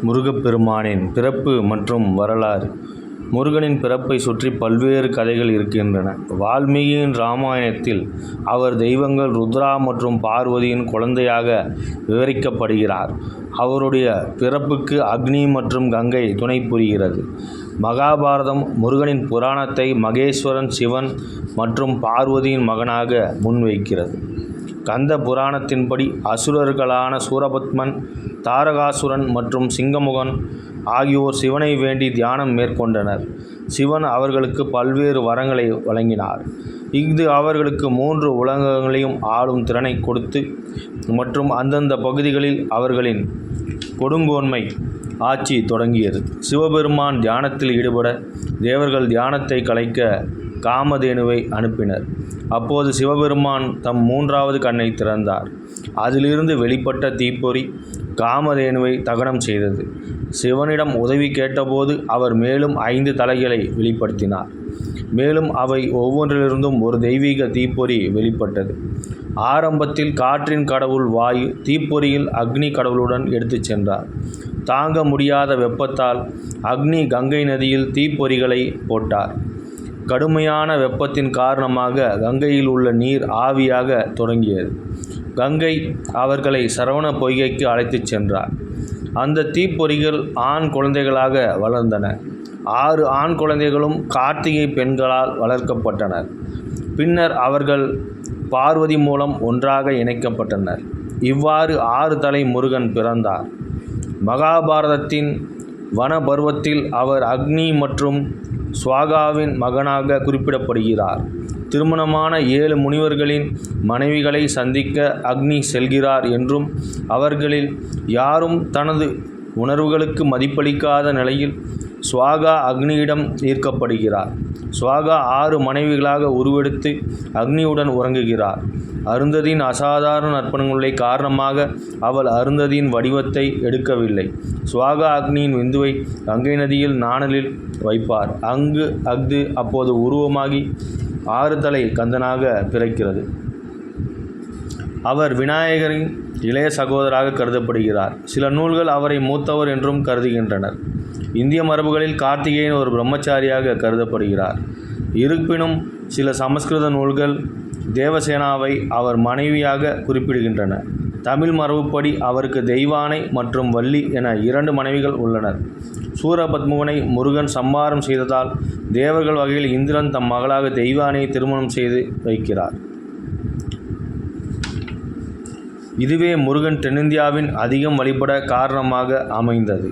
முருகப்பெருமானின் பிறப்பு மற்றும் வரலாறு. முருகனின் பிறப்பை சுற்றி பல்வேறு கதைகள் இருக்கின்றன. வால்மீகியின் இராமாயணத்தில் அவர் தெய்வங்கள் ருத்ரா மற்றும் பார்வதியின் குழந்தையாக விவரிக்கப்படுகிறார். அவருடைய பிறப்புக்கு அக்னி மற்றும் கங்கை துணை புரிகிறது. மகாபாரதம் முருகனின் புராணத்தை மகேஸ்வரன், சிவன் மற்றும் பார்வதியின் மகனாக முன்வைக்கிறது. கந்த புராணத்தின்படி அசுரர்களான சூரபத்மன், தாரகாசுரன் மற்றும் சிங்கமுகன் ஆகியோர் சிவனை வேண்டி தியானம் மேற்கொண்டனர். சிவன் அவர்களுக்கு பல்வேறு வரங்களை வழங்கினார். இது அவர்களுக்கு 3 உலகங்களையும் ஆளும் திறனை கொடுத்து மற்றும் அந்தந்த பகுதிகளில் அவர்களின் கொடுங்கோன்மை ஆட்சி தொடங்கியது. சிவபெருமான் தியானத்தில் ஈடுபட தேவர்கள் தியானத்தை கலைக்க காமதேனுவை அனுப்பினர். அப்போது சிவபெருமான் தம் 3வது கண்ணை திறந்தார். அதிலிருந்து வெளிப்பட்ட தீப்பொறி காமதேனுவை தகனம் செய்தது. சிவனிடம் உதவி கேட்டபோது அவர் மேலும் 5 தலைகளை வெளிப்படுத்தினார். மேலும் அவை ஒவ்வொன்றிலிருந்தும் ஒரு தெய்வீக தீப்பொறி வெளிப்பட்டது. ஆரம்பத்தில் காற்றின் கடவுள் வாயு தீப்பொறியில் அக்னி கடவுளுடன் எடுத்துச் சென்றார். தாங்க முடியாத வெப்பத்தால் அக்னி கங்கை நதியில் தீப்பொறிகளை போட்டார். கடுமையான வெப்பத்தின் காரணமாக கங்கையில் உள்ள நீர் ஆவியாக தொடங்கியது. கங்கை அவர்களை சரவண பொய்கைக்கு அழைத்துச் சென்றார். அந்த தீப்பொறிகள் ஆண் குழந்தைகளாக வளர்ந்தன. 6 ஆண் குழந்தைகளும் கார்த்திகை பெண்களால் வளர்க்கப்பட்டனர். பின்னர் அவர்கள் பார்வதி மூலம் ஒன்றாக இணைக்கப்பட்டனர். இவ்வாறு 6 தலை முருகன் பிறந்தார். மகாபாரதத்தின் வனபர்வத்தில் அவர் அக்னி மற்றும் ஸ்வாகாவின் மகனாக குறிப்பிடப்படுகிறார். திருமணமான 7 முனிவர்களின் மனைவிகளை சந்திக்க அக்னி செல்கிறார் என்றும், அவர்களில் யாரும் தனது உணர்வுகளுக்கு மதிப்பளிக்காத நிலையில் ஸ்வாகா அக்னியிடம் ஈர்க்கப்படுகிறார். ஸ்வாகா 6 மனைவிகளாக உருவெடுத்து அக்னியுடன் உறங்குகிறார். அருந்ததியின் அசாதாரண நற்பண்புகளை காரணமாக அவள் அருந்ததியின் வடிவத்தை எடுக்கவில்லை. ஸ்வாகா அக்னியின் விந்துவை கங்கை நதியில் நாணலில் வைப்பார். அஃது அப்போது உருவமாகி 6 தலை கந்தனாக பிறக்கிறது. அவர் விநாயகரின் இளைய சகோதராக கருதப்படுகிறார். சில நூல்கள் அவரை மூத்தவர் என்றும் கருதுகின்றனர். இந்திய மரபுகளில் கார்த்திகேயன் ஒரு பிரம்மச்சாரியாக கருதப்படுகிறார். இருப்பினும் சில சமஸ்கிருத நூல்கள் தேவசேனாவை அவர் மனைவியாக குறிப்பிடுகின்றன. தமிழ் மரபுப்படி அவருக்கு தெய்வானை மற்றும் வள்ளி என 2 மனைவிகள் உள்ளனர். சூரபத்மனை முருகன் சம்மாரம் செய்ததால் தேவர்கள் வகையில் இந்திரன் தம் மகளாக தெய்வானையை திருமணம் செய்து வைக்கிறார். இதுவே முருகன் தென்னிந்தியாவின் அதிகம் வழிபட காரணமாக அமைந்தது.